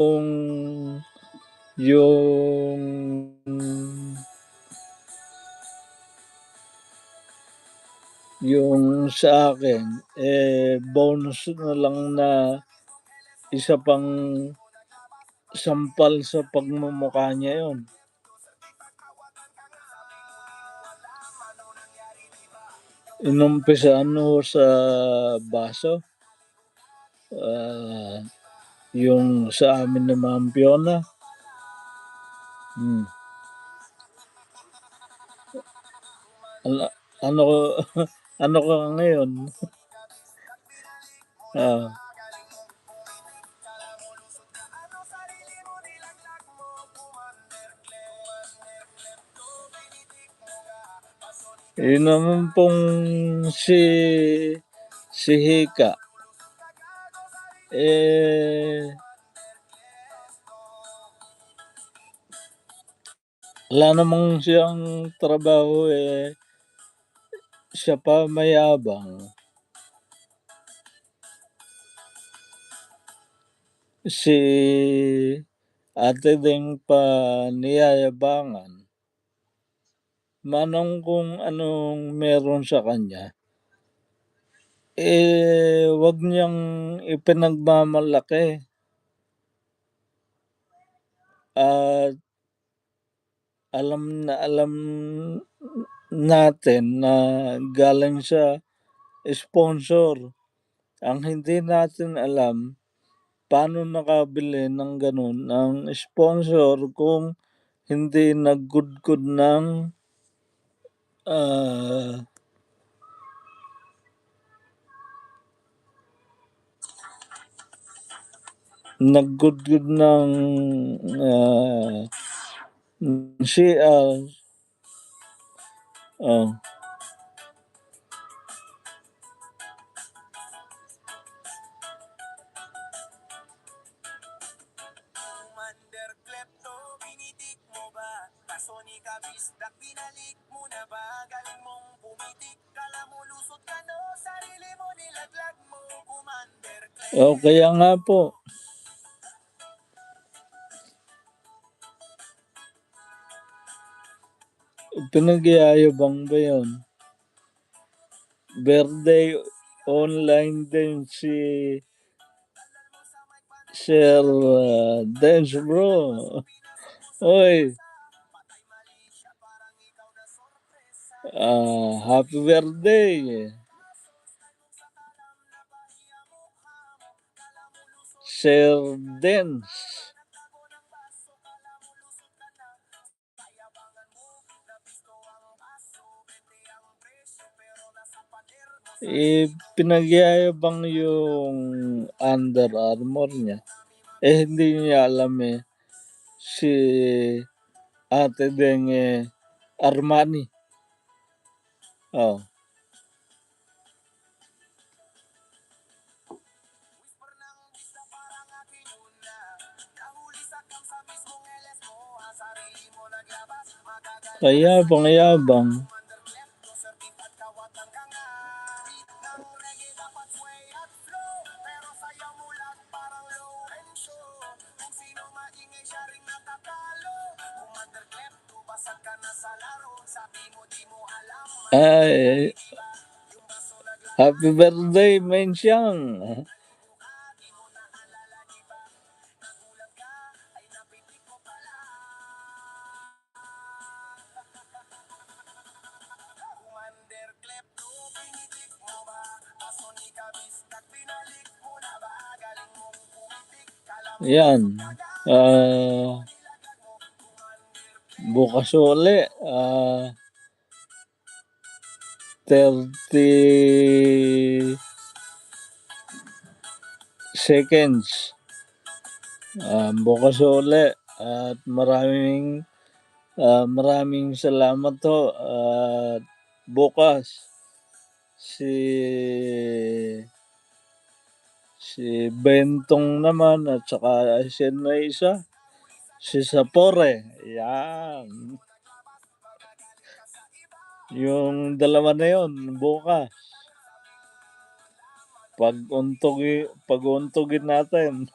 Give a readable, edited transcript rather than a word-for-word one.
yung sa akin, bonus na lang na isa pang sampal sa pagmumukha niya yun. Inumpisahan ho sa baso, yung sa amin ni Ma'am Fiona. Ano ano ano ka ngayon? Ah. Yun naman pong si Hika, wala namang siyang trabaho, siya pa mayabang. Si Ate Ding pa niyayabangan. Manong kung anong meron sa kanya, wag niyang ipinagmamalaki. At alam na alam natin na galing sa sponsor. Ang hindi natin alam, paano nakabili ng gano'n ang sponsor kung hindi naggudgod ng naggudgod ng CR. Oh. Oh, kaya nga po. Pinagyayabang ba yun? Birthday online din si Sir Dance Bro. Oy, happy birthday. Sir Dance. Pinagyayabang yung Under Armour niya. Hindi niya alam si Ate Deng Armani. Oh. Kayabang-yabang. Ay, happy birthday, Mensyang. Yan. Bukas uli. 30 seconds. Bukas uli. At maraming salamat ho. At bukas si Bentong naman at saka na isa, si Sapore. Yan. Yung dalawa na yun, bukas. Pag-untugin natin.